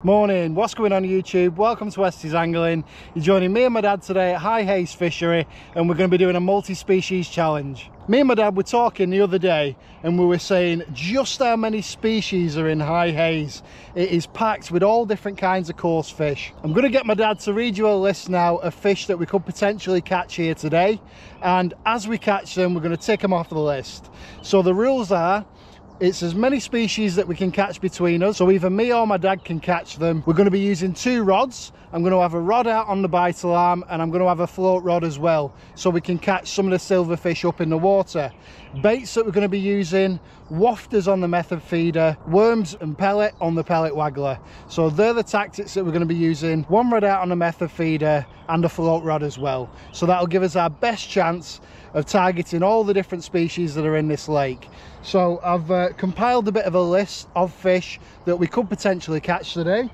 Morning, what's going on YouTube? Welcome to Westys Angling. You're joining me and my dad today at High Hayes Fishery, and we're going to be doing a multi-species challenge. Me and my dad were talking the other day and we were saying just how many species are in High Hayes. It is packed with all different kinds of coarse fish. I'm going to get my dad to read you a list now of fish that we could potentially catch here today, and as we catch them we're going to tick them off the list. So the rules are, it's as many species that we can catch between us, so either me or my dad can catch them. We're going to be using two rods. I'm going to have a rod out on the bital arm and I'm going to have a float rod as well, so we can catch some of the silverfish up in the water. Baits that we're going to be using: wafters on the method feeder, worms and pellet on the pellet waggler. So they're the tactics that we're going to be using. One rod out on the method feeder and a float rod as well. So that'll give us our best chance of targeting all the different species that are in this lake. So I've compiled a bit of a list of fish that we could potentially catch today.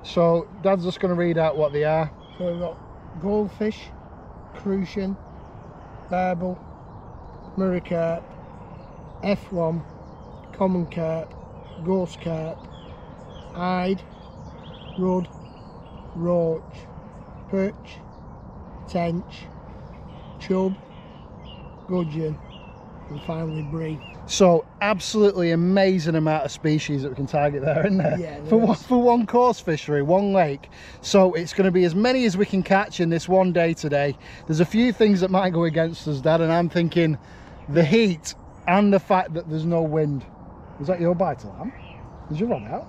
So Dad's just going to read out what they are. So we've got goldfish, crucian, barbel, mirror carp, F1, common carp, ghost carp, eyed, rudd, roach, perch, tench, chub, gudgeon, and finally brew. So absolutely amazing amount of species that we can target there, isn't there? Yeah, for one coarse fishery, one lake. So it's going to be as many as we can catch in this one day today. There's a few things that might go against us, Dad, and I'm thinking the heat and the fact that there's no wind. Is that your bite alarm? Is your rod out?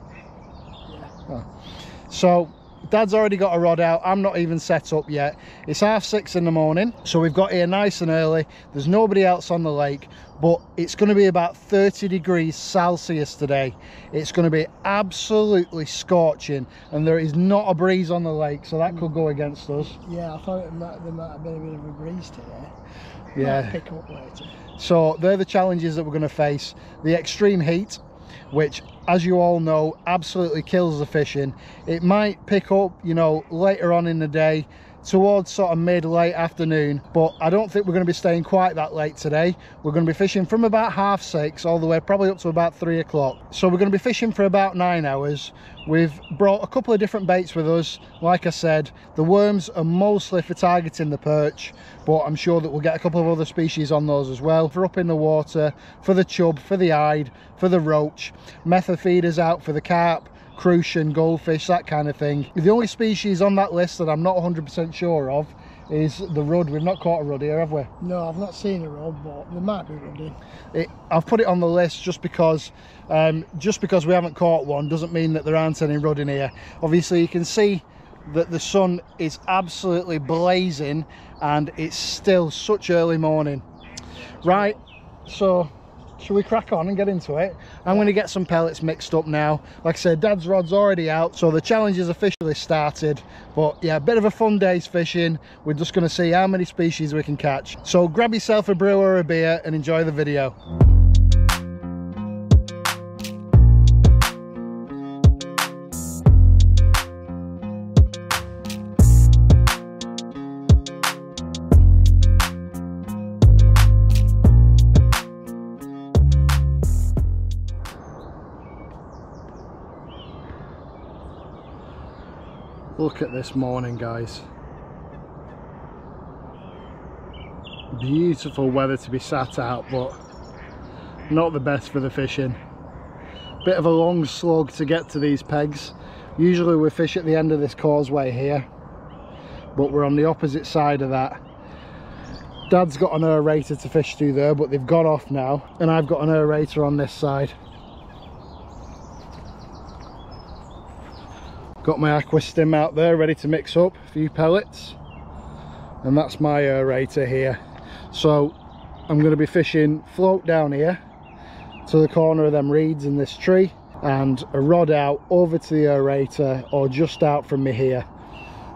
Yeah. Oh. So Dad's already got a rod out. I'm not even set up yet. It's 6:30 in the morning, so we've got here nice and early. There's nobody else on the lake, but it's going to be about 30 degrees Celsius today. It's going to be absolutely scorching, and there is not a breeze on the lake, so that could go against us. Yeah, I thought there might have been a bit of a breeze today. Yeah. Might pick up later. So they're the challenges that we're going to face. The extreme heat, which, as you all know, absolutely kills the fishing. It might pick up, you know, later on in the day, towards sort of mid-late afternoon, but I don't think we're going to be staying quite that late today. We're going to be fishing from about 6:30 all the way probably up to about 3 o'clock. So we're going to be fishing for about 9 hours. We've brought a couple of different baits with us. Like I said, the worms are mostly for targeting the perch, but I'm sure that we'll get a couple of other species on those as well. For up in the water, for the chub, for the eyed, for the roach, method feeders out for the carp, crucian, goldfish, that kind of thing. The only species on that list that I'm not 100% sure of is the rudd. We've not caught a rudd here, have we? No, I've not seen a rudd, but there might be rudd in. I've put it on the list just because we haven't caught one doesn't mean that there aren't any rudd in here. Obviously you can see that the sun is absolutely blazing and it's still such early morning. Right, so shall we crack on and get into it? I'm going to get some pellets mixed up now. Like I said, Dad's rod's already out, so the challenge is officially started. But yeah, a bit of a fun day's fishing. We're just going to see how many species we can catch. So grab yourself a brew or a beer and enjoy the video. Look at this morning, guys. Beautiful weather to be sat out, but not the best for the fishing. Bit of a long slog to get to these pegs. Usually we fish at the end of this causeway here, but we're on the opposite side of that. Dad's got an aerator to fish through there, but they've gone off now, and I've got an aerator on this side. Got my aqua stim out there ready to mix up a few pellets, and that's my aerator here. So I'm going to be fishing float down here to the corner of them reeds in this tree, and a rod out over to the aerator or just out from me here.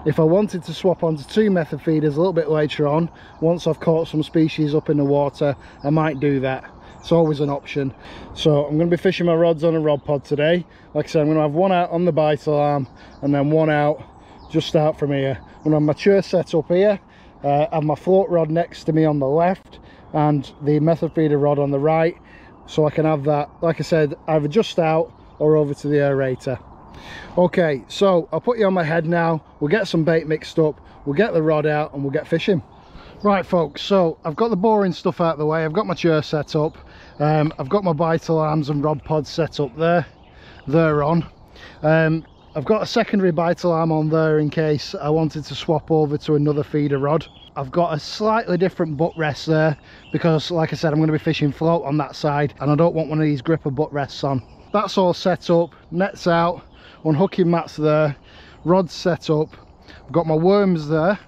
If I wanted to swap onto 2 method feeders a little bit later on, once I've caught some species up in the water, I might do that. It's always an option. So I'm going to be fishing my rods on a rod pod today. Like I said, I'm going to have one out on the bital arm and then one out just out from here. I'm going to have my chur set up here, have my float rod next to me on the left and the method feeder rod on the right, so I can have that, like I said, either just out or over to the aerator. Okay, so I'll put you on my head now. We'll get some bait mixed up, we'll get the rod out and we'll get fishing. Right folks, so I've got the boring stuff out of the way, I've got my chair set up, I've got my bite alarms and rod pods set up there. They're on. I've got a secondary bite alarm on there in case I wanted to swap over to another feeder rod. I've got a slightly different butt rest there because, like I said, I'm going to be fishing float on that side and I don't want one of these gripper butt rests on. That's all set up, nets out, unhooking mats there, rods set up. I've got my worms there.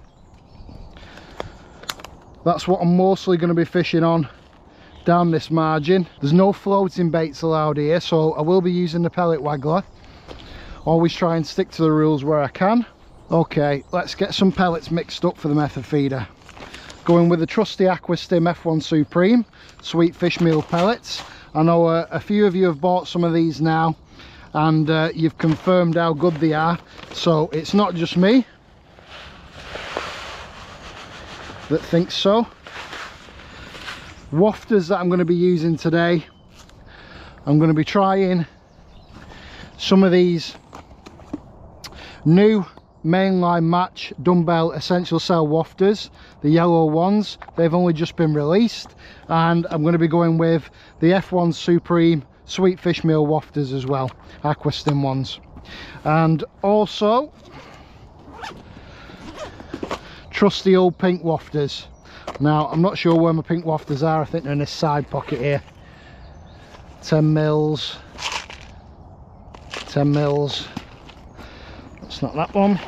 That's what I'm mostly going to be fishing on down this margin. There's no floating baits allowed here, so I will be using the pellet waggler. Always try and stick to the rules where I can. Okay, let's get some pellets mixed up for the method feeder. Going with the trusty Aquastim F1 Supreme sweet fish meal pellets. I know a few of you have bought some of these now and you've confirmed how good they are, so it's not just me that thinks so. Wafters that I'm going to be using today, I'm going to be trying some of these new mainline match dumbbell essential cell wafters, the yellow ones. They've only just been released, and I'm going to be going with the F1 Supreme sweet fish meal wafters as well, Aquastim ones. And also trusty old pink wafters. Now I'm not sure where my pink wafters are, I think they're in this side pocket here. 10 mils, 10 mils. That's not that one.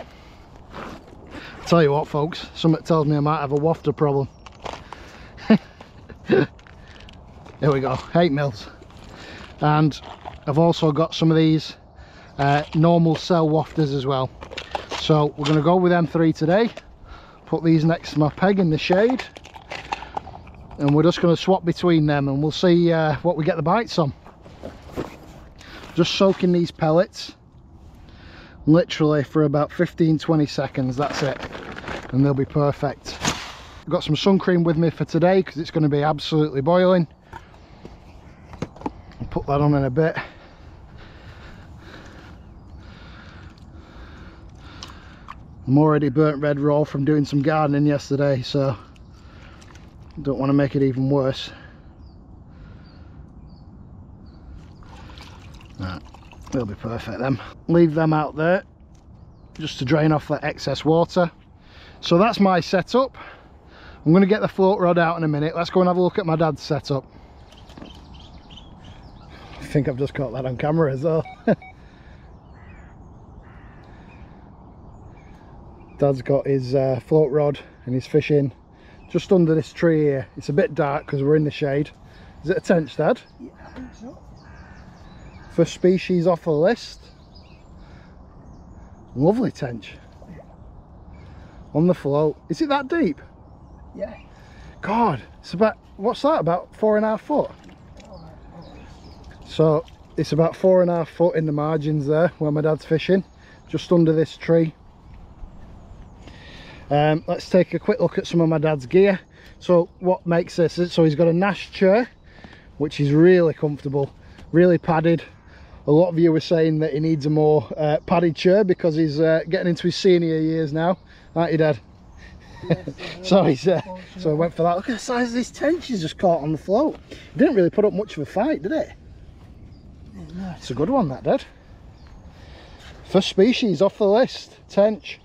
Tell you what folks, something tells me I might have a wafter problem. Here we go, 8 mils. And I've also got some of these normal cell wafters as well. So we're going to go with M3 today. Put these next to my peg in the shade. And we're just going to swap between them and we'll see what we get the bites on. Just soaking these pellets literally for about 15-20 seconds, that's it, and they'll be perfect. I've got some sun cream with me for today because it's going to be absolutely boiling. I'll put that on in a bit. I'm already burnt red raw from doing some gardening yesterday, so don't want to make it even worse. Right. They'll be perfect then. Leave them out there just to drain off that excess water. So that's my setup. I'm going to get the float rod out in a minute. Let's go and have a look at my dad's setup. I think I've just got that on camera as well. Dad's got his float rod and he's fishing just under this tree here. It's a bit dark because we're in the shade. Is it a tench, Dad? Yeah, I think so. First species off the list. Lovely tench. Yeah. On the float. Is it that deep? Yeah. God, it's about, what's that, about 4.5 foot? So it's about 4.5 foot in the margins there where my dad's fishing, just under this tree. Let's take a quick look at some of my dad's gear. So what makes this, so he's got a Nash chair, which is really comfortable, really padded. A lot of you were saying that he needs a more padded chair because he's getting into his senior years now, aren't you, Dad? Yes, so he's so I went for that. Look at the size of this tench he's just caught on the float. He didn't really put up much of a fight, did it? No. It's a good one, that, Dad. First species off the list, tench.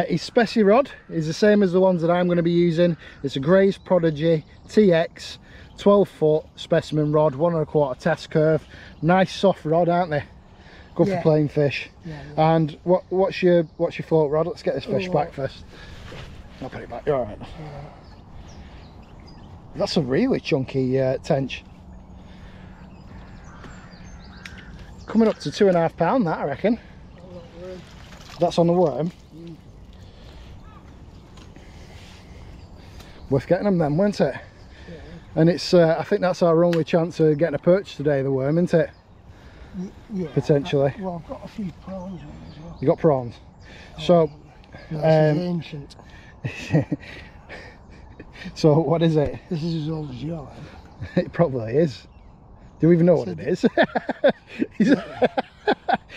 His specie rod is the same as the ones that I'm going to be using. It's a Gray's Prodigy TX 12 foot specimen rod, 1 1/4 test curve. Nice soft rod, aren't they? Good for playing fish. Yeah. And what's your float rod? Let's get this fish back first. I'll put it back. You're all right. Yeah. That's a really chunky tench. Coming up to 2.5 pound, that I reckon. That's on the worm. Worth getting them then, weren't it? Yeah. And it's I think that's our only chance of getting a perch today, the worm, isn't it? Yeah. Potentially. Well, I've got a few prawns on as well. You got prawns? Oh, so this is ancient. So what is it? This is as old as your head. It probably is. Do you even know what it is?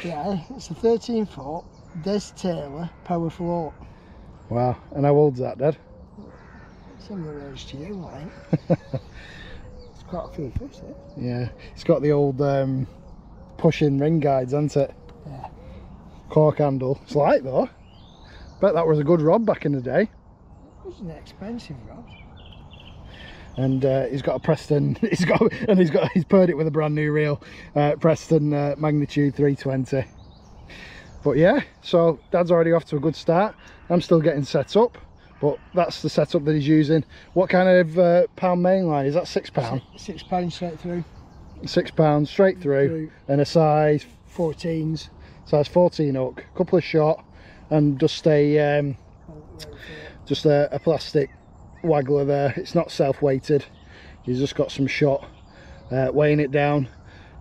Yeah, it's a 13-foot Des Taylor power float. Wow, and how old's that, Dad? Similar age to you, like. It's quite a few fish there. Yeah, it's got the old pushing ring guides, hasn't it? Yeah. Cork handle. It's light though. Bet that was a good rod back in the day. It was an expensive rod. And he's got a Preston. He's paired it with a brand new reel, Preston Magnitude 320. But yeah, so Dad's already off to a good start. I'm still getting set up, but that's the setup that he's using. What kind of pound mainline is that? £6? £6 straight through. £6 straight through, and a size 14s. Size 14 hook, couple of shot, and just a plastic waggler there. It's not self-weighted. He's just got some shot weighing it down,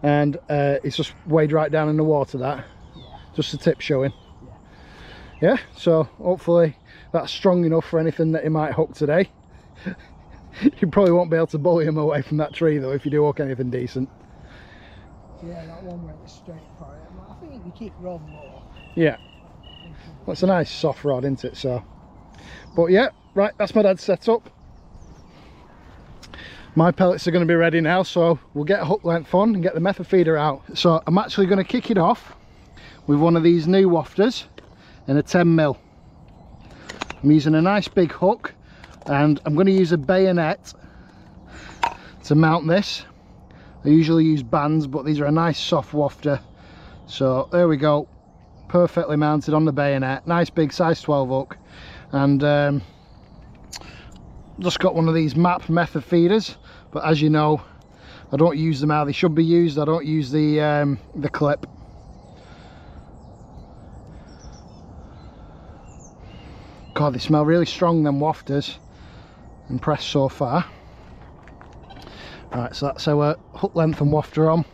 and it's just weighed right down in the water. That just the tip showing. Yeah, so hopefully that's strong enough for anything that he might hook today. You probably won't be able to bully him away from that tree though if you do hook anything decent. Yeah, that one went straight for it. I think if you keep rolling more. Yeah, well, it's a nice soft rod, isn't it? So, but yeah, right, that's my dad's setup. My pellets are going to be ready now, so we'll get a hook length on and get the method feeder out. So I'm actually going to kick it off with one of these new wafters and a 10mm. I'm using a nice big hook, and I'm going to use a bayonet to mount this. I usually use bands, but these are a nice soft wafter. So there we go, perfectly mounted on the bayonet. Nice big size 12 hook, and just got one of these map method feeders, but as you know, I don't use them how they should be used. I don't use the clip. God, they smell really strong, them wafters. Impressed so far. Right, so that's our hook length and wafter on.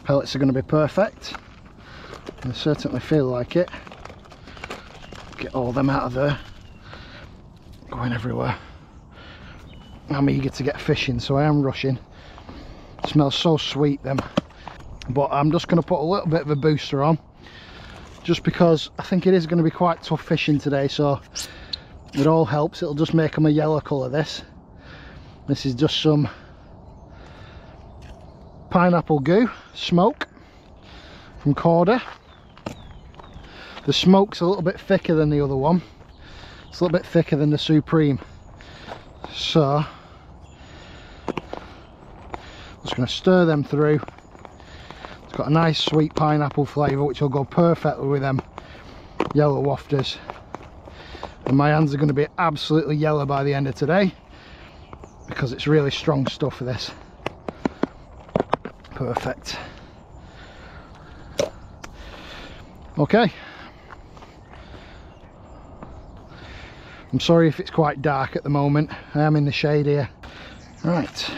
Pellets are going to be perfect. They certainly feel like it. Get all them out of there. Going everywhere. I'm eager to get fishing, so I am rushing. It smells so sweet, them. But I'm just going to put a little bit of a booster on, just because I think it is going to be quite tough fishing today, so it all helps. It'll just make them a yellow colour. This is just some pineapple goo smoke from Corda. The smoke's a little bit thicker than the other one. It's a little bit thicker than the Supreme, so I'm just going to stir them through. It's got a nice sweet pineapple flavour which will go perfectly with them yellow wafters, and my hands are going to be absolutely yellow by the end of today because it's really strong stuff for this. Perfect. Okay, I'm sorry if it's quite dark at the moment. I am in the shade here. Right,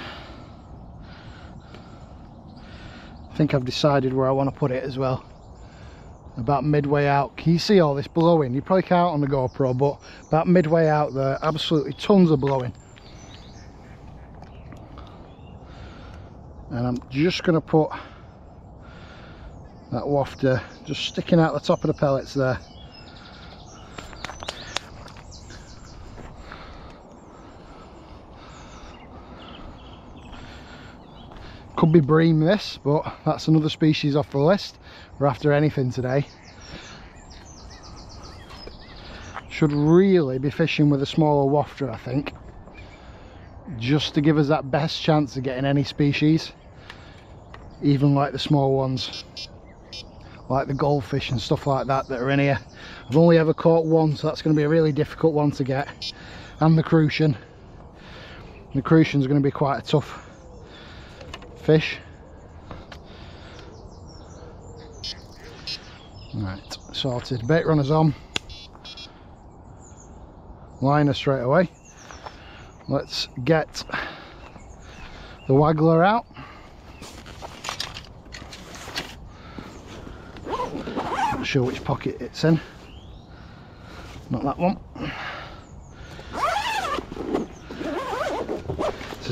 I think I've decided where I want to put it as well. About midway out. Can you see all this blowing? You probably can't on the GoPro, but about midway out there, absolutely tons of blowing. And I'm just going to put that wafter just sticking out the top of the pellets there. Could be bream this, but that's another species off the list. We're after anything today. Should really be fishing with a smaller wafter, I think, just to give us that best chance of getting any species, even like the small ones, like the goldfish and stuff like that that are in here. I've only ever caught one, so that's going to be a really difficult one to get, and the crucian. The crucian's going to be quite a tough fish. Right, sorted. Bait runners on. Liner straight away. Let's get the waggler out. Not sure which pocket it's in. Not that one.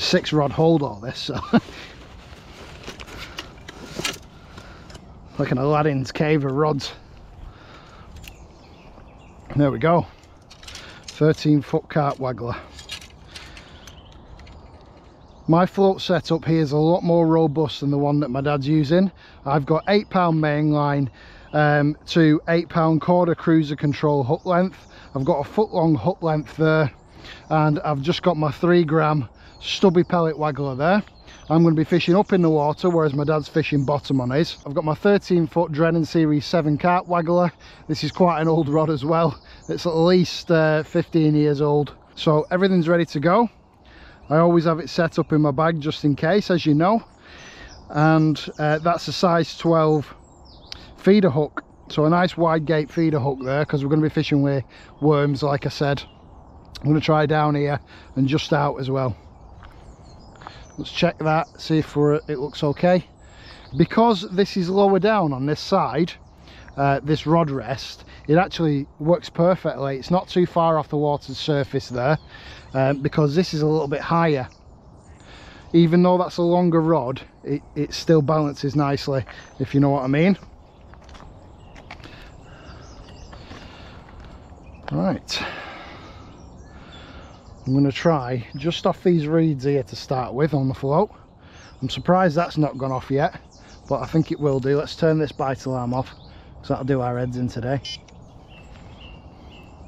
6 rod hold all this, so like an Aladdin's cave of rods. There we go, 13-foot carp waggler. My float setup here is a lot more robust than the one that my dad's using. I've got 8-pound main line to 8-pound quarter cruiser control hook length. I've got a foot long hook length there, and I've just got my 3-gram stubby pellet waggler there. I'm going to be fishing up in the water, whereas my dad's fishing bottom on his. I've got my 13-foot Drennan Series 7 carp waggler. This is quite an old rod as well. It's at least 15 years old. So everything's ready to go. I always have it set up in my bag just in case, as you know. And that's a size 12 feeder hook. So a nice wide gate feeder hook there, because we're going to be fishing with worms, like I said. I'm going to try down here and just out as well. Let's check that, see if it looks okay. Because this is lower down on this side, this rod rest, it actually works perfectly. It's not too far off the water's surface there, because this is a little bit higher. Even though that's a longer rod, it still balances nicely, if you know what I mean. Right, I'm going to try just off these reeds here to start with on the float. I'm surprised that's not gone off yet, but I think it will do. Let's turn this bite alarm off, because that'll do our heads in today.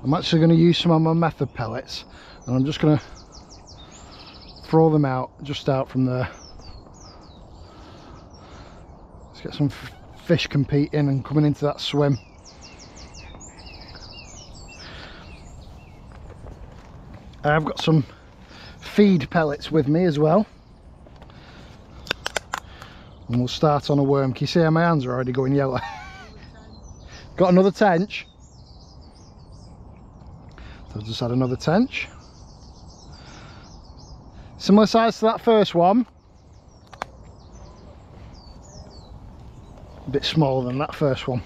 I'm actually going to use some of my method pellets, and I'm just going to throw them out, just out from there. Let's get some fish competing and coming into that swim. I've got some feed pellets with me as well, and we'll start on a worm. Can you see how my hands are already going yellow? Got another tench. So I've just had another tench, similar size to that first one, a bit smaller than that first one.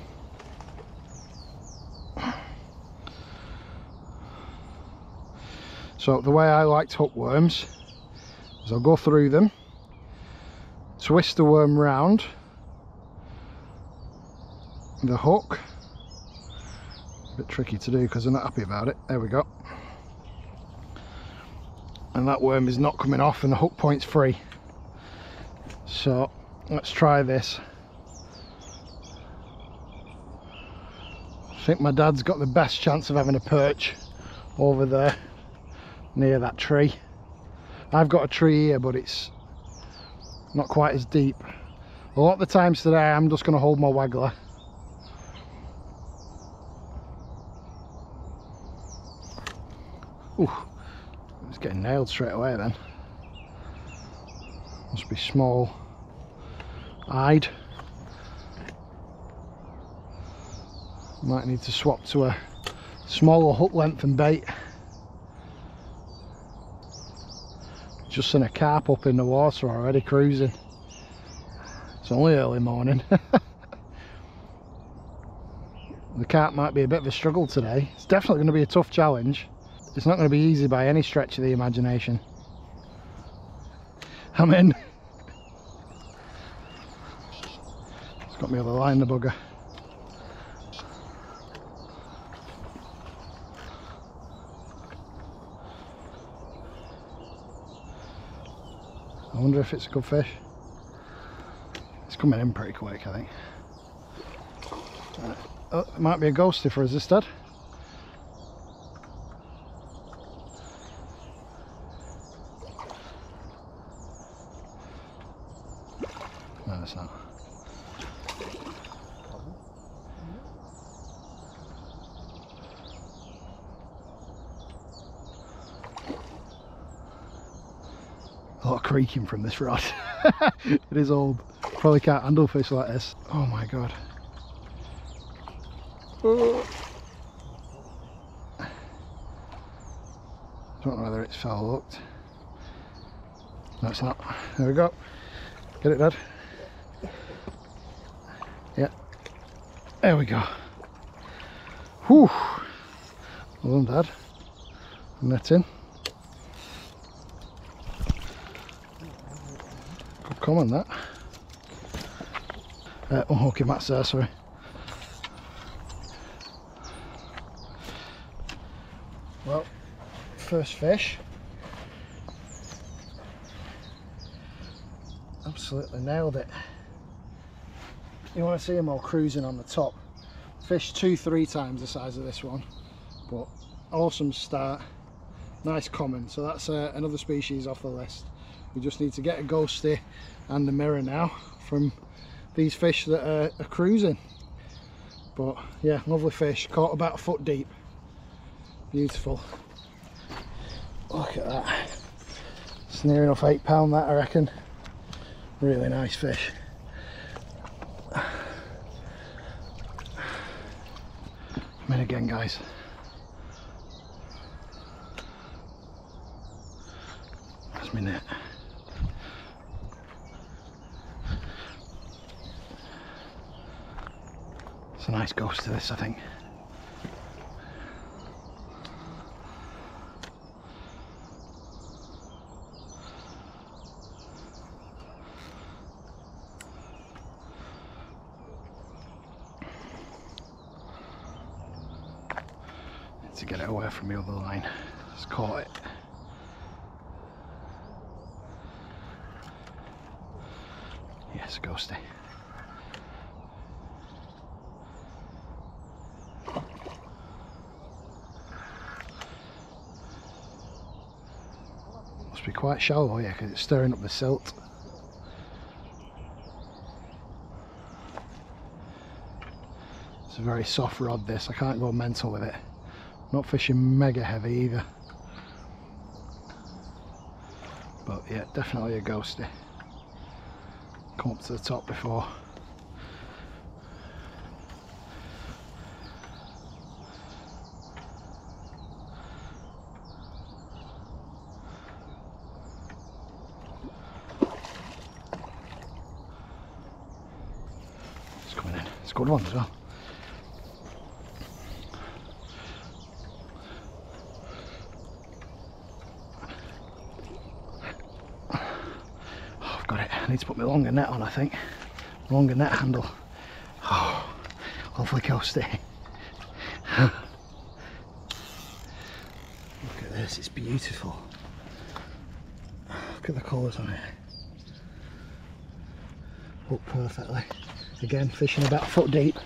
So the way I like to hook worms is I'll go through them, twist the worm round the hook. A bit tricky to do because I'm not happy about it. There we go. And that worm is not coming off and the hook point's free. So let's try this. I think my dad's got the best chance of having a perch over there near that tree. I've got a tree here, but it's not quite as deep. A lot of the times today I'm just going to hold my waggler. Ooh, it's getting nailed straight away then. Must be small eyed. Might need to swap to a smaller hook length and bait. Just seen a carp up in the water already cruising. It's only early morning. The carp might be a bit of a struggle today. It's definitely going to be a tough challenge. It's not going to be easy by any stretch of the imagination. I'm in. It's got me on the line, the bugger. I wonder if it's a good fish. It's coming in pretty quick, I think. Oh, it might be a ghosty for us instead. No, it's not. A lot of creaking from this rod. It is old. Probably can't handle fish like this. Oh my god. Oh. Don't know whether it's foul hooked. No, it's not. There we go. Get it, Dad? Yeah. There we go. Whew. Well done, Dad. Net in. common that. Unhooking that's there, sorry. Well, first fish. Absolutely nailed it. You want to see them all cruising on the top. Fish 2-3 times the size of this one, but awesome start. Nice common, so that's another species off the list. We just need to get a ghosty and the mirror now from these fish that are cruising. But yeah, lovely fish, caught about 1 foot deep. Beautiful. Look at that. It's near enough £8 that, I reckon. Really nice fish. I'm in again, guys. That's my net. It's a nice ghost to this, I think. To get it away from the other line. Just caught it. Yes, ghosty. Must be quite shallow here because it's stirring up the silt. It's a very soft rod this, I can't go mental with it. Not fishing mega heavy either. But yeah, definitely a ghosty. Come up to the top before. It's coming in. It's a good one as well. I need to put my longer net on, I think. Longer net handle. Oh, lovely ghosty. Look at this, it's beautiful. Look at the colours on it. Hooked perfectly. Again, fishing about 1 foot deep.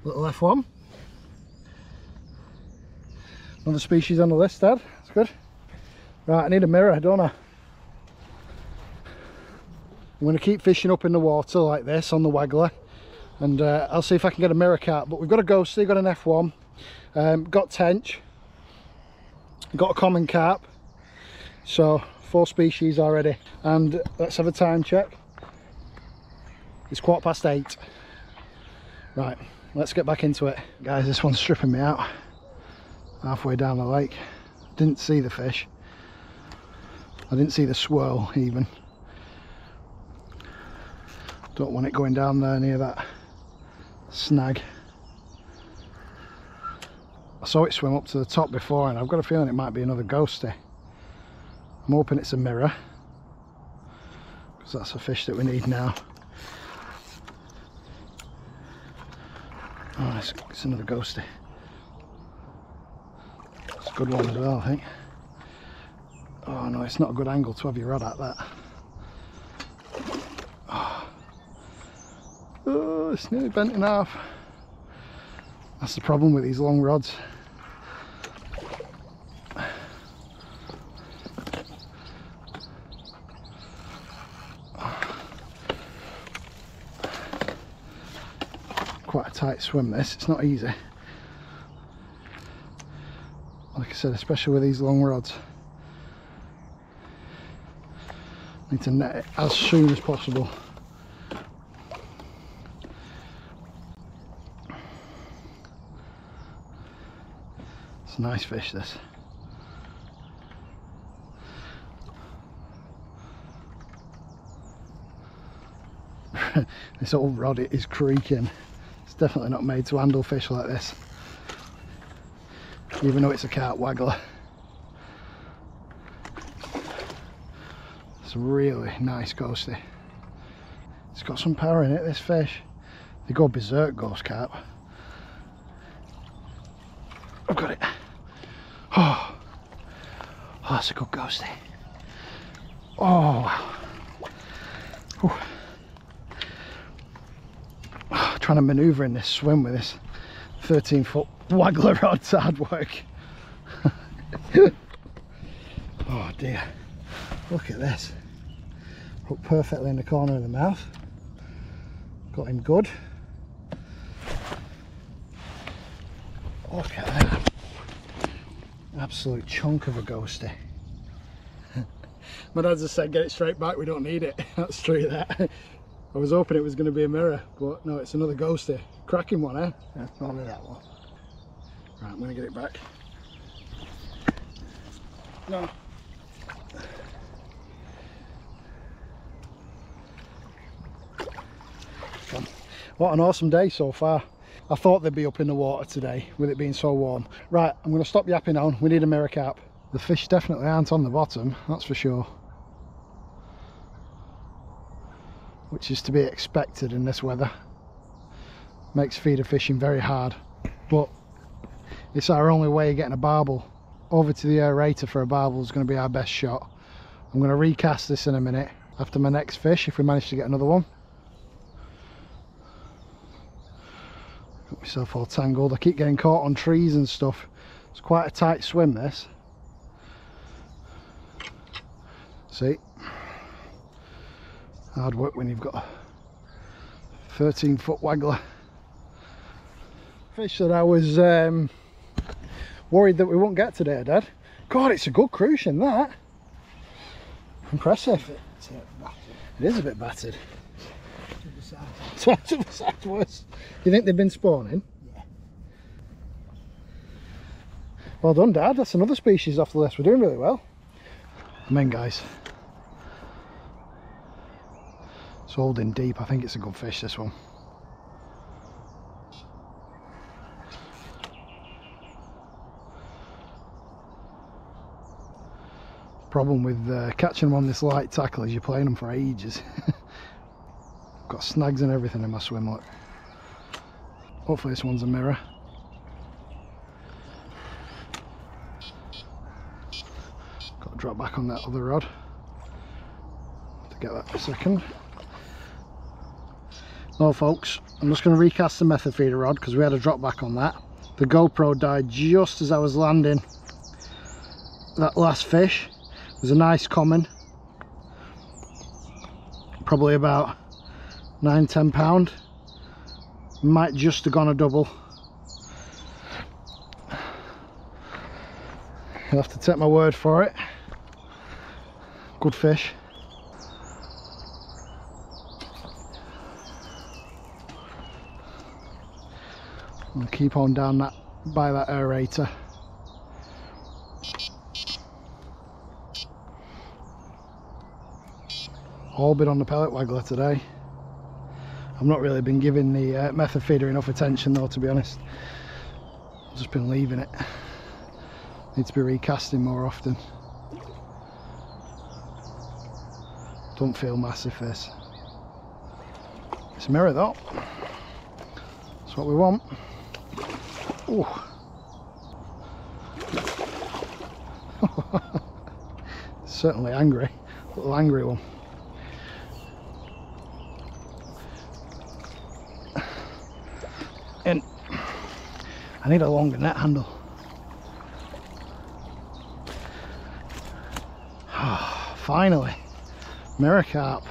Little F1. Another species on the list, Dad. That's good. Right, I need a mirror, don't I? I'm going to keep fishing up in the water like this on the waggler, and I'll see if I can get a mirror carp. But we've got a ghosty, got an F1, got tench, got a common carp, so 4 species already. And let's have a time check. It's 8:15. Right. Let's get back into it. Guys, this one's stripping me out. Halfway down the lake. Didn't see the fish. I didn't see the swirl even. Don't want it going down there near that snag. I saw it swim up to the top before and I've got a feeling it might be another ghosty. I'm hoping it's a mirror, because that's a fish that we need now. Oh, it's another ghosty. It's a good one as well, I think. Oh no, it's not a good angle to have your rod at that. Oh, it's nearly bent in half. That's the problem with these long rods. Quite a tight swim this, it's not easy. Like I said, especially with these long rods. Need to net it as soon as possible. It's a nice fish, this. This old rod, it is creaking. It's definitely not made to handle fish like this, even though it's a carp waggler. It's a really nice ghosty. It's got some power in it, this fish. They go berserk, ghost carp. I've got it. Oh, that's a good ghosty. Oh, wow. Oh, trying to manoeuvre in this swim with this 13-foot waggler rod's hard work. Oh dear, look at this. Hooked perfectly in the corner of the mouth. Got him good. Look at that. Absolute chunk of a ghosty. My dad just said get it straight back, we don't need it. That's true, that. I was hoping it was going to be a mirror, but no, it's another ghosty. Cracking one, eh? Yeah, probably that one. Right, I'm going to get it back. No. Come. What an awesome day so far. I thought they'd be up in the water today with it being so warm. Right, I'm going to stop yapping on. We need a mirror carp. The fish definitely aren't on the bottom, that's for sure. Which is to be expected in this weather. Makes feeder fishing very hard, but it's our only way of getting a barbel. Over to the aerator for a barbel is going to be our best shot. I'm going to recast this in a minute after my next fish if we manage to get another one. Got myself all tangled. I keep getting caught on trees and stuff. It's quite a tight swim, this. See? Hard work when you've got a 13-foot waggler. Fish that I was worried that we won't get today, Dad. God, it's a good crucian, that. Impressive. It is a bit battered. To the side worse. Do you think they've been spawning? Yeah. Well done, Dad. That's another species off the list. We're doing really well. I'm in, guys. It's holding deep. I think it's a good fish, this one. Problem with catching them on this light tackle is you're playing them for ages. Got snags and everything in my swim, look. Hopefully this one's a mirror. Got to drop back on that other rod to get that in a second. Well folks, I'm just going to recast the method feeder rod because we had a drop back on that. The GoPro died just as I was landing that last fish. It was a nice common, probably about 9–10 pound. Might just have gone a double. You'll have to take my word for it. Good fish. I'm gonna keep on down that by that aerator. All been on the pellet waggler today. I've not really been giving the method feeder enough attention though, to be honest. I've just been leaving it. Need to be recasting more often. Don't feel massive, this. It's a mirror though. That's what we want. Ooh. Certainly angry. A little angry one. And I need a longer net handle. Finally, mirror carp.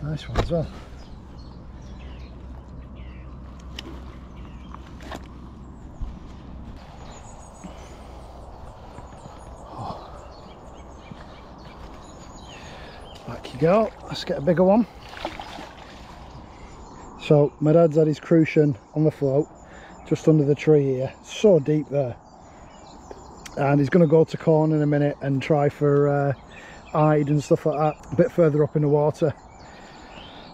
Nice one as well. Back you go. Let's get a bigger one. So my dad's had his crucian on the float just under the tree here. It's so deep there, and he's going to go to corn in a minute and try for eyed and stuff like that, a bit further up in the water.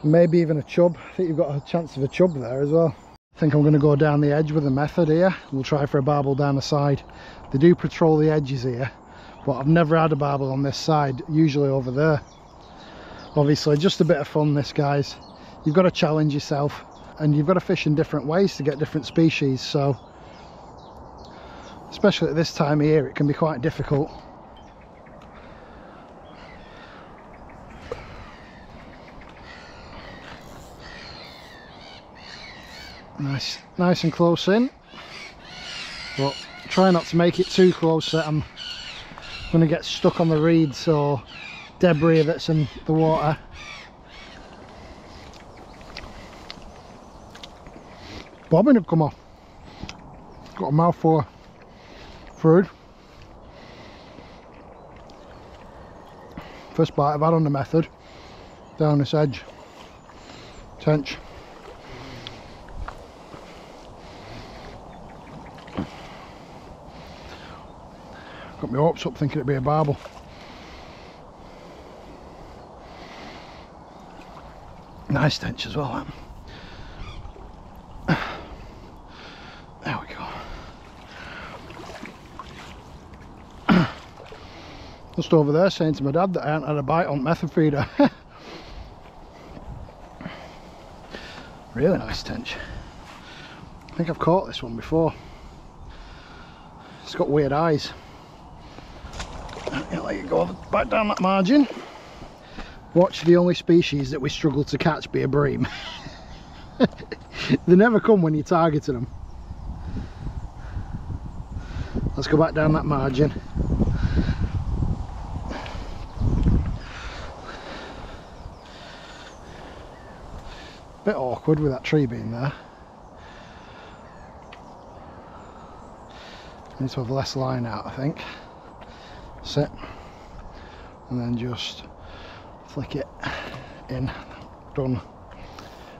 Maybe even a chub. I think you've got a chance of a chub there as well. I think I'm going to go down the edge with a method here. We'll try for a barbel down the side. They do patrol the edges here, but I've never had a barbel on this side, usually over there. Obviously just a bit of fun this, guys. You've got to challenge yourself, and you've got to fish in different ways to get different species, so especially at this time of year it can be quite difficult. Nice and close in, but try not to make it too close that I'm going to get stuck on the reeds or debris that's in the water. Bobbin have come off. Got a mouthful of food. First bite I've had on the method down this edge. Tench. Got my hopes up thinking it'd be a barbel. Nice tench as well, that. There we go. Just over there saying to my dad that I hadn't had a bite on method feeder. Really nice tench. I think I've caught this one before. It's got weird eyes. I'll let you go back down that margin. Watch the only species that we struggle to catch be a bream. They never come when you're targeting them. Let's go back down that margin. Bit awkward with that tree being there. Need to have less line out, I think. Sit. And then just flick it in. Done.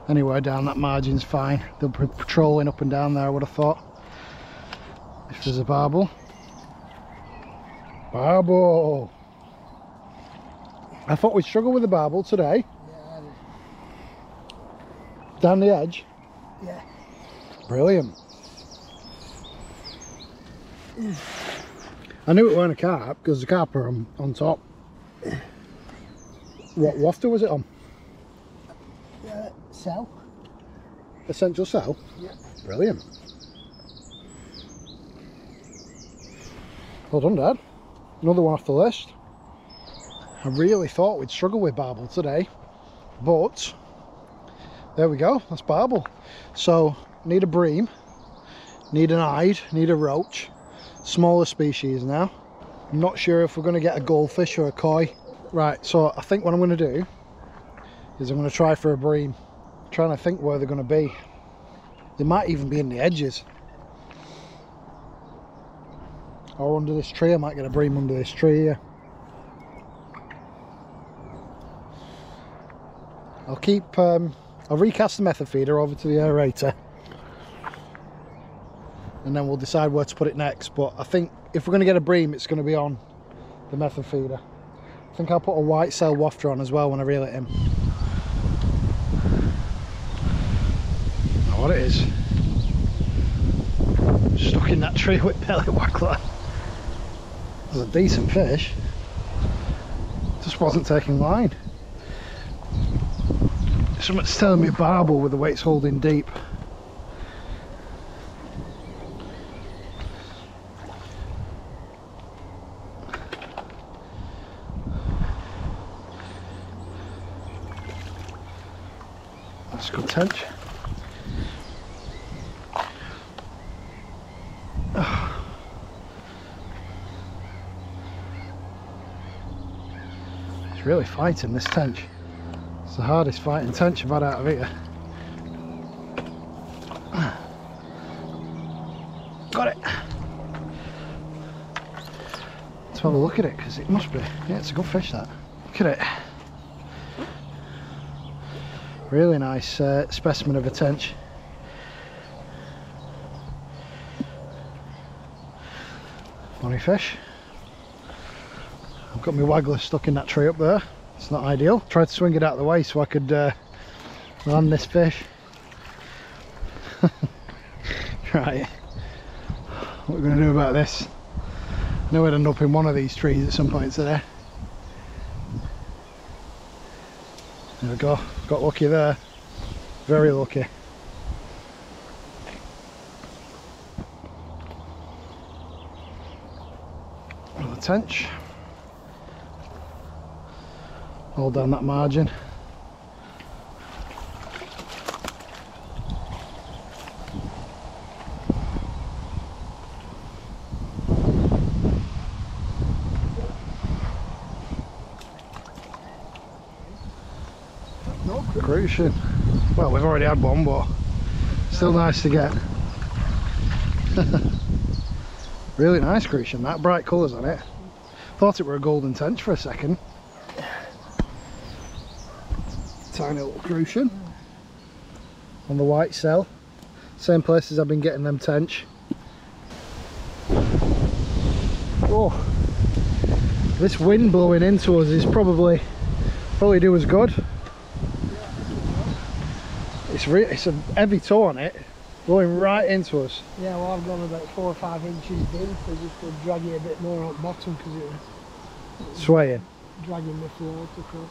Anywhere down that margin's fine. They'll be patrolling up and down there, I would have thought. If there's a barbel. Barbel! I thought we'd struggle with the barbel today. Yeah, I did. Down the edge? Yeah. Brilliant. I knew it weren't a carp because the carp are on top. What wafter was it on? Cell. Essential cell? Yeah. Brilliant. Well done, Dad. Another one off the list. I really thought we'd struggle with barbel today, but there we go, that's barbel. So, need a bream, need an eyed, need a roach, smaller species now. I'm not sure if we're going to get a goldfish or a koi. Right, so I think what I'm going to do is I'm going to try for a bream. I'm trying to think where they're going to be. They might even be in the edges. Or under this tree. I might get a bream under this tree here. I'll recast the method feeder over to the aerator, and then we'll decide where to put it next. But I think if we're going to get a bream, it's going to be on the method feeder. I think I'll put a white cell wafter on as well when I reel it in. Now what it is, stuck in that tree with belly waggler. It was a decent fish, just wasn't taking line. Something's telling me a barbel with the weights holding deep. That's a good tench. It's really fighting, this tench. It's the hardest fighting tench I've had out of here. Got it! Let's have a look at it, because it must be. Yeah, it's a good fish, that. Look at it. Really nice specimen of a tench. Funny fish. Got my waggler stuck in that tree up there. It's not ideal. Tried to swing it out of the way so I could land this fish. Right, what we're going to do about this? I know we'd end up in one of these trees at some point today. There we go, got lucky there. Very lucky. Another tench. Hold down that margin. Crucian. Well, we've already had one, but still nice to get. Really nice crucian, that bright colours on it. Thought it were a golden tench for a second. Tiny little crucian on the white cell. Same places I've been getting them tench. Oh, this wind blowing into us is probably do us good. It's a heavy tow on it, blowing right into us. Yeah, well, I've gone about 4 or 5 inches deep, so just to drag it a bit more on the bottom because it's Swaying. dragging the float across.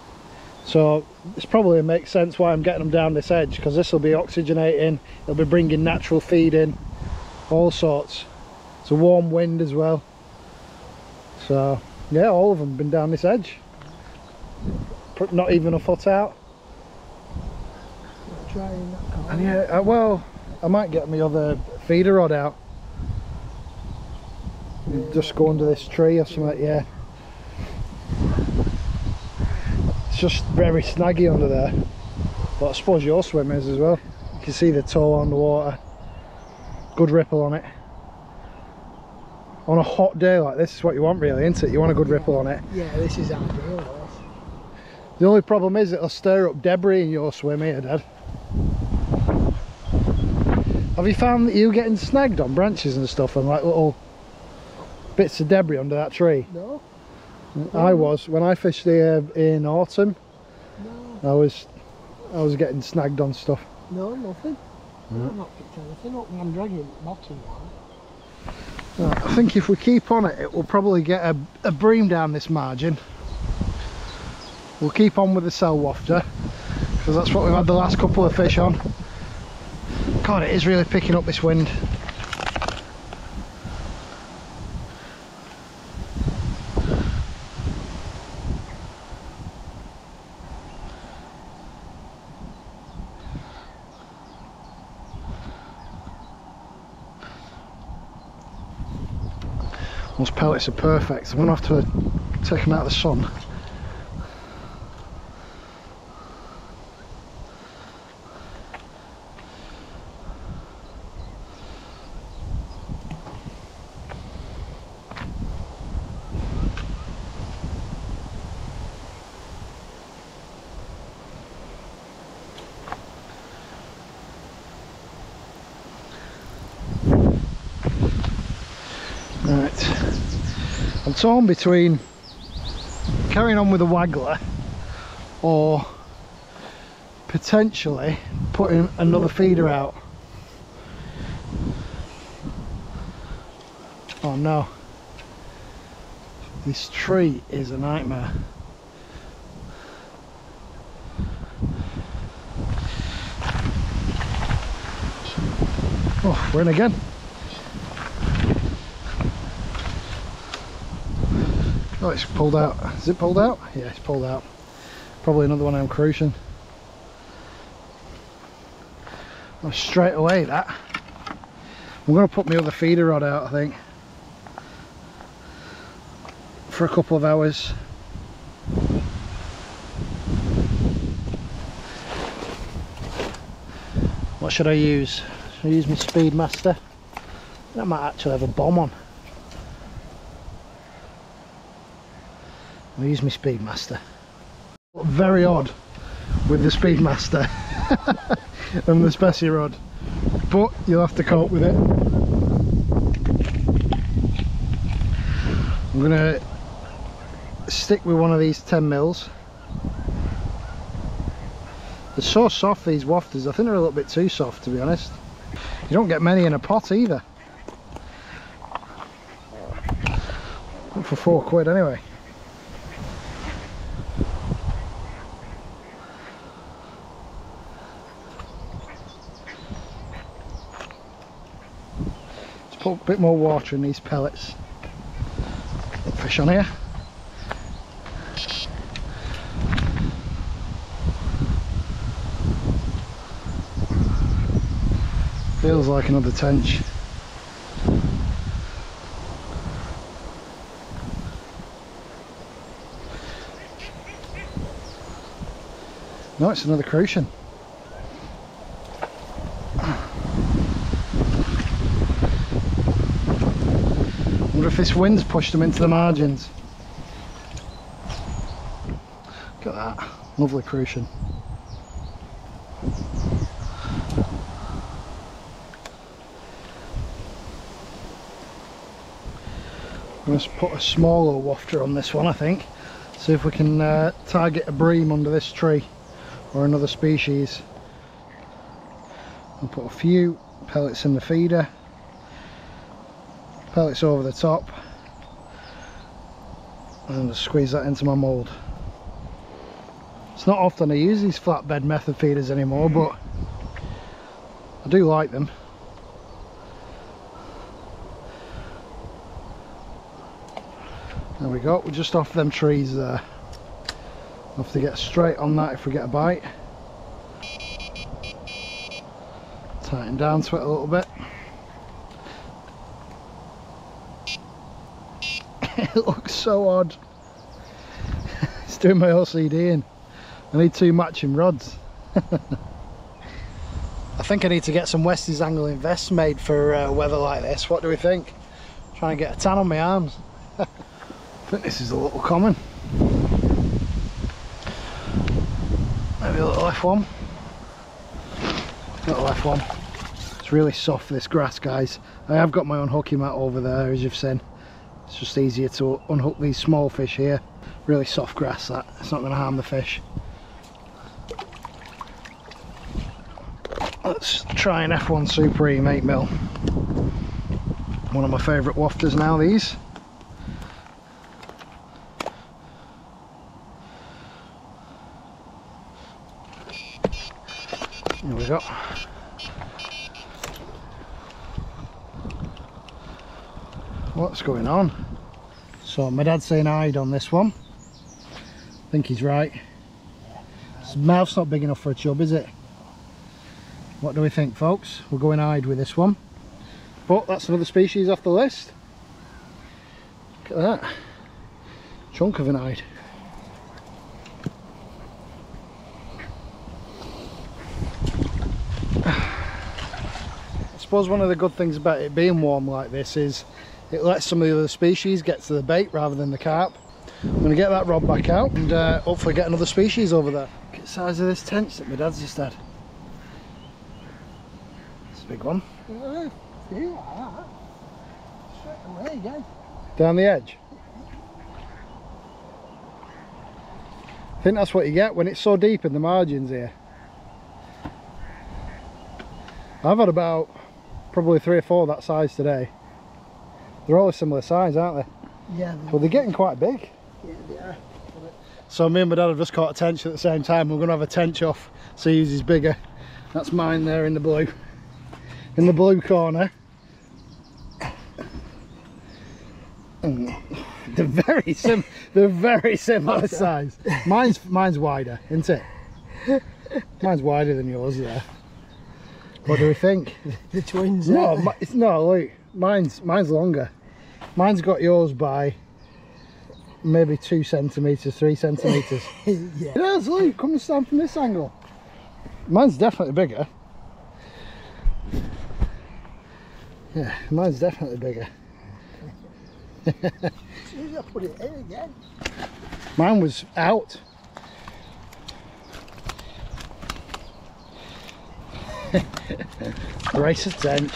So this probably makes sense why I'm getting them down this edge, because this will be oxygenating, it'll be bringing natural feed in, all sorts. It's a warm wind as well. So yeah, all of them been down this edge. Not even a foot out. Trying that colour. And yeah, well, I might get my other feeder rod out. Just go under this tree or something, yeah. It's just very snaggy under there. But I suppose your swim is as well. You can see the toe on the water. Good ripple on it. On a hot day like this is what you want really, isn't it? You want a good ripple on it. Yeah, this is ideal. The only problem is it'll stir up debris in your swim here, Dad. Have you found that you getting snagged on branches and stuff and like little bits of debris under that tree? No. I was when I fished here in autumn. No. I was getting snagged on stuff. No, nothing. I've not picked anything up and I'm dragging the bottom one. I think if we keep on it, it will probably get a bream down this margin. We'll keep on with the cell wafter because that's what we've had the last couple of fish on. God, it is really picking up this wind. Those pellets are perfect. I'm going to have to take them out of the sun. Right, I'm torn between carrying on with a waggler or potentially putting another feeder out. Oh no, this tree is a nightmare. Oh, we're in again. Oh, it's pulled out. Is it pulled out? Yeah, it's pulled out. Probably another one I'm cruising. Oh, straight away that. I'm going to put my other feeder rod out, I think, for a couple of hours. What should I use? Should I use my Speedmaster? That might actually have a bomb on. I'll use my Speedmaster. Very odd with the Speedmaster and the Specie rod, but you'll have to cope with it. I'm gonna stick with one of these 10 mils. They're so soft, these wafters. I think they're a little bit too soft, to be honest. You don't get many in a pot either. Not for £4 anyway. Let's put a bit more water in these pellets. Fish on here. Feels like another tench. No, it's another crucian. Wonder if this wind's pushed them into the margins. Look at that, lovely crucian. I'm going to put a smaller wafter on this one, I think. See if we can target a bream under this tree or another species. I'll put a few pellets in the feeder, pellets over the top, and just squeeze that into my mould. It's not often I use these flatbed method feeders anymore, but I do like them. There we go, we're just off them trees there. We'll have to get straight on that if we get a bite. Tighten down to it a little bit. It looks so odd. It's doing my OCD in. I need 2 matching rods. I think I need to get some Westys angling vests made for weather like this. What do we think? Try and get a tan on my arms. I think this is a little common. Maybe a little F1. Little F1. It's really soft, this grass, guys. I have got my unhooking mat over there, as you've seen. It's just easier to unhook these small fish here. Really soft grass, that. It's not going to harm the fish. Let's try an F1 Supreme 8mm. One of my favourite wafters now, these. Here we go. What's going on? So my dad's saying hide on this one. I think he's right. His mouth's not big enough for a chub, is it? What do we think, folks? We're going hide with this one. But that's another species off the list. Look at that. Chunk of an hide. I suppose one of the good things about it being warm like this is it lets some of the other species get to the bait rather than the carp. I'm going to get that rod back out and hopefully get another species over there. Look at the size of this tench that my dad's just had. It's a big one. Feel like that. Straight away again. Down the edge. I think that's what you get when it's so deep in the margins here. I've had about probably 3 or 4 that size today. They're all a similar size, aren't they? Yeah. Well, they're getting quite big. Yeah, they are. So me and my dad have just caught a tench at the same time. We're going to have a tench off, so his is bigger. That's mine there in the blue. In the blue corner. They're very similar size. Mine's wider, isn't it? Mine's wider than yours, yeah. What do we think? The twins. No, look, mine's longer. Mine's got yours by maybe 2 centimeters, 3 centimeters. Yeah. It is, look, come and stand from this angle. Mine's definitely bigger. Yeah, mine's definitely bigger. As soon as I put it in again. Mine was out. Brace of tench.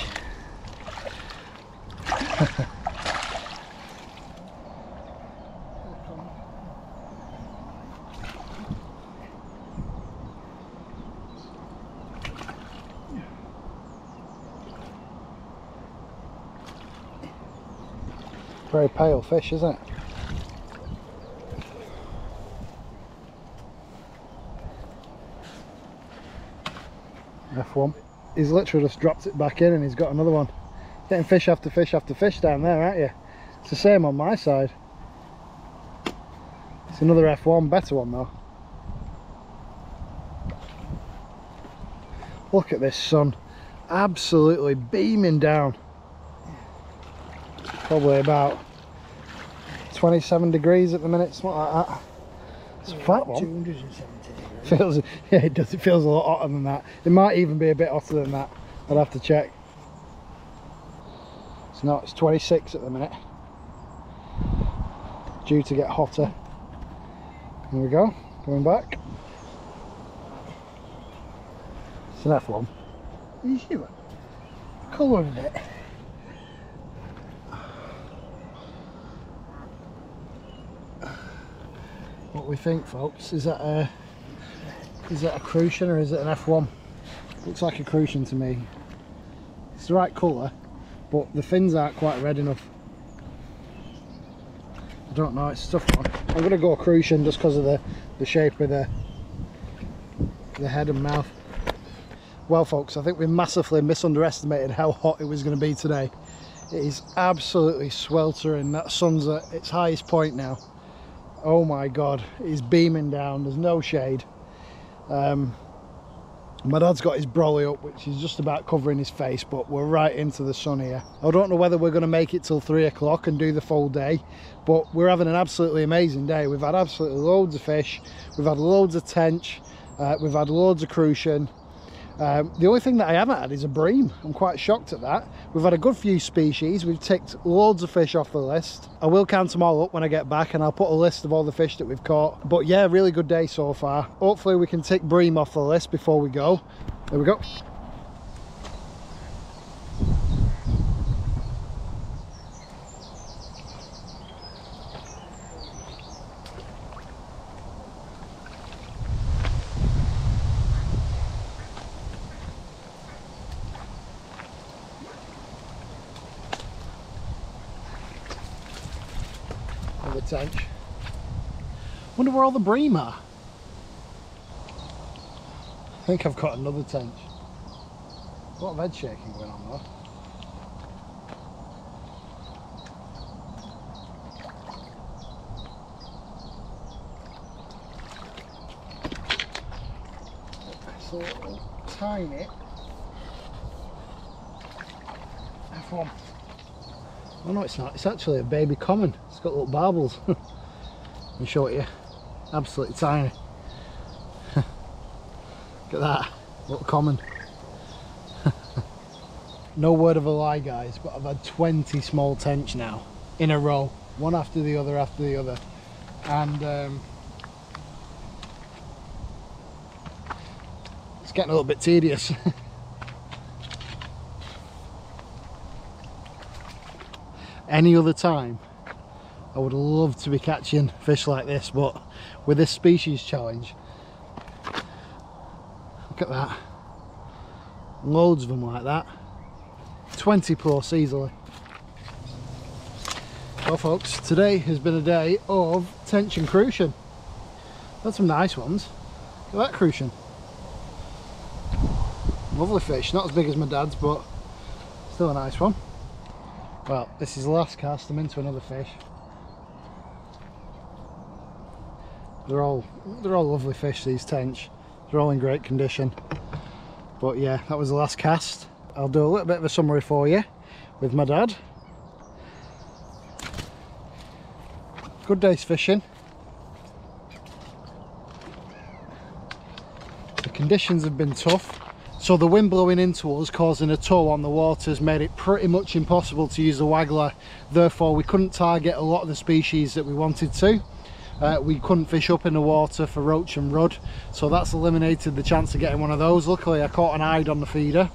Very pale fish, isn't it? F1. He's literally just dropped it back in and he's got another one. Getting fish after fish after fish down there, aren't you? It's the same on my side. It's another F1, better one though. Look at this sun, absolutely beaming down. Probably about 27 degrees at the minute, something like that. It's a fat one. 270 degrees. Feels, yeah, it does. It feels a lot hotter than that. It might even be a bit hotter than that. I'd have to check. So no, it's 26 at the minute. Due to get hotter. Here we go, going back. It's an F1. Are you sure? Colour of it. What we think, folks, is that a crucian or is it an F1? Looks like a crucian to me. It's the right colour, but the fins aren't quite red enough. I don't know, it's a tough one. I'm going to go crucian just because of the shape of the head and mouth. Well folks, I think we massively misunderestimated how hot it was going to be today. It is absolutely sweltering. That sun's at its highest point now. Oh my god, it is beaming down, there's no shade. My dad's got his brolly up, which is just about covering his face, but we're right into the sun here. I don't know whether we're going to make it till 3 o'clock and do the full day, but we're having an absolutely amazing day. We've had absolutely loads of fish, we've had loads of tench, we've had loads of crucian. The only thing that I haven't had is a bream. I'm quite shocked at that. We've had a good few species, we've ticked loads of fish off the list. I will count them all up when I get back and I'll put a list of all the fish that we've caught. But yeah, really good day so far. Hopefully we can tick bream off the list before we go. There we go. Tench. Wonder where all the bream are. I think I've got another tench. A lot of head shaking going on though. So tiny F1. Oh no, it's not. It's actually a baby common. It's got little barbels. Let me show it you. Absolutely tiny. Look at that. Little common. No word of a lie, guys, but I've had 20 small tench now in a row. One after the other after the other. And it's getting a little bit tedious. Any other time I would love to be catching fish like this, but with this species challenge, look at that, loads of them like that, 20 plus easily. Well folks, today has been a day of tench and crucian. Got some nice ones. Look at that crucian, lovely fish, not as big as my dad's but still a nice one. Well, this is the last cast. I'm into another fish. They're all lovely fish, these tench. They're all in great condition. But yeah, that was the last cast. I'll do a little bit of a summary for you with my dad. Good day's fishing. The conditions have been tough. So the wind blowing into us, causing a tow on the waters, made it pretty much impossible to use the waggler. Therefore, we couldn't target a lot of the species that we wanted to. We couldn't fish up in the water for roach and rudd, so that's eliminated the chance of getting one of those. Luckily, I caught an hide on the feeder.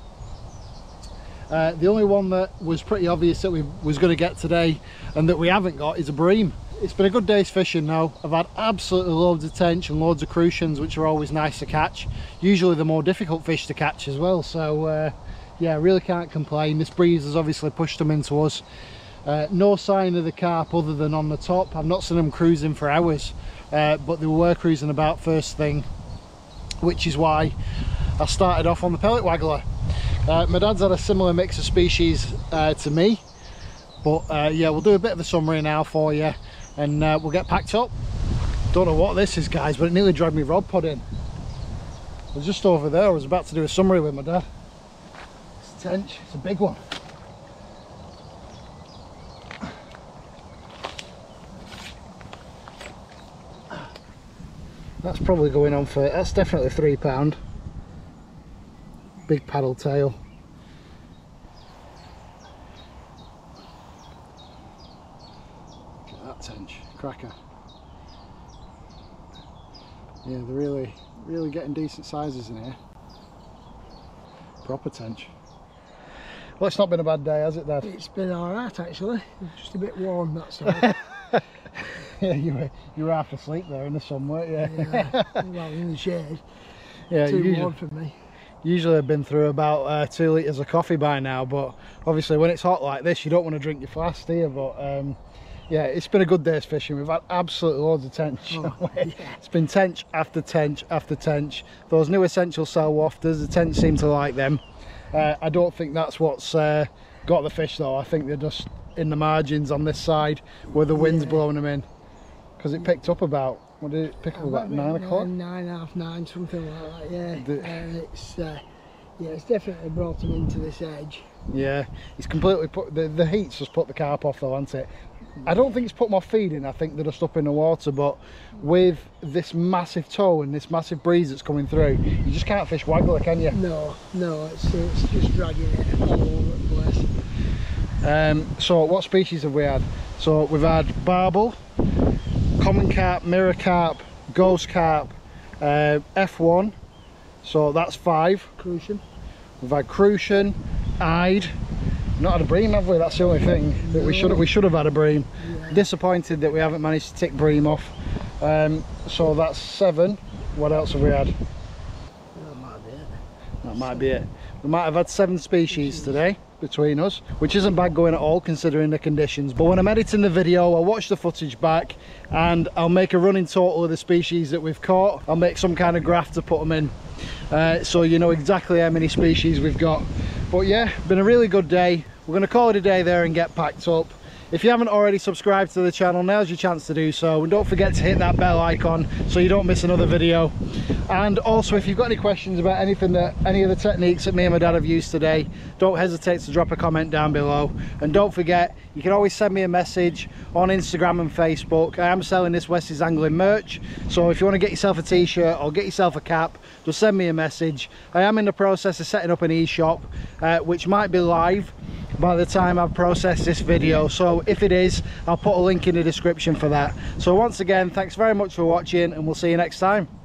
The only one that was pretty obvious that we was going to get today and that we haven't got is a bream. It's been a good day's fishing now. I've had absolutely loads of tench and loads of crucians, which are always nice to catch. Usually the more difficult fish to catch as well. So yeah, really can't complain. This breeze has obviously pushed them into us. No sign of the carp other than on the top. I've not seen them cruising for hours, but they were cruising about first thing, which is why I started off on the pellet waggler. My dad's had a similar mix of species to me, but yeah, we'll do a bit of a summary now for you, and we'll get packed up. Don't know what this is, guys, but it nearly dragged me rod pod in. I was just over there. I was about to do a summary with my dad. It's a tench. It's a big one. That's probably going on for, that's definitely £3. Big paddle tail. Look at that tench, cracker. Yeah, they're really getting decent sizes in here. Proper tench. Well, it's not been a bad day, has it, Dad? It's been alright actually, just a bit warm, that's all. Yeah, you were half asleep there in the sun, weren't you? Yeah, well, in the shade. Yeah, Too warm for me. Usually I've been through about 2 litres of coffee by now, but obviously when it's hot like this you don't want to drink your flask, do you? But yeah, it's been a good day's fishing. We've had absolutely loads of tench. Oh, yeah. It's been tench after tench after tench. Those new essential cell wafters, the tench seem to like them. I don't think that's what's got the fish though. I think they're just in the margins on this side where the wind's blowing them in. Because it picked up about, what did it pick up, about 9 o'clock? 9, half 9, something like that, yeah. And it's, yeah, it's definitely brought them into this edge. Yeah, it's completely put, the heat's just put the carp off though, hasn't it? I don't think it's put them off feeding, I think they're just up in the water, but with this massive tow and this massive breeze that's coming through, you just can't fish waggler, can you? No, it's just dragging it all over the place. So what species have we had? So we've had barbel, common carp, mirror carp, ghost carp, F1, so that's 5. Crucian. We've had crucian, eyed. Not had a bream, have we? That's the only thing that we should have had a bream. Yeah. Disappointed that we haven't managed to tick bream off. So that's 7. What else have we had? That might be it. That might be it. We might have had 7 species today between us, which isn't bad going at all considering the conditions. But when I'm editing the video, I'll watch the footage back and I'll make a running total of the species that we've caught. I'll make some kind of graph to put them in, so you know exactly how many species we've got. But yeah, been a really good day. We're going to call it a day there and get packed up. If you haven't already subscribed to the channel, now's your chance to do so, and don't forget to hit that bell icon so you don't miss another video. And also, if you've got any questions about anything, any of the techniques that me and my dad have used today, don't hesitate to drop a comment down below. And don't forget, you can always send me a message on Instagram and Facebook. I am selling this WestysAngling merch, so if you want to get yourself a t-shirt or get yourself a cap, just send me a message. I am in the process of setting up an e-shop, which might be live by the time I've processed this video, so if it is, I'll put a link in the description for that. So once again, thanks very much for watching, and we'll see you next time.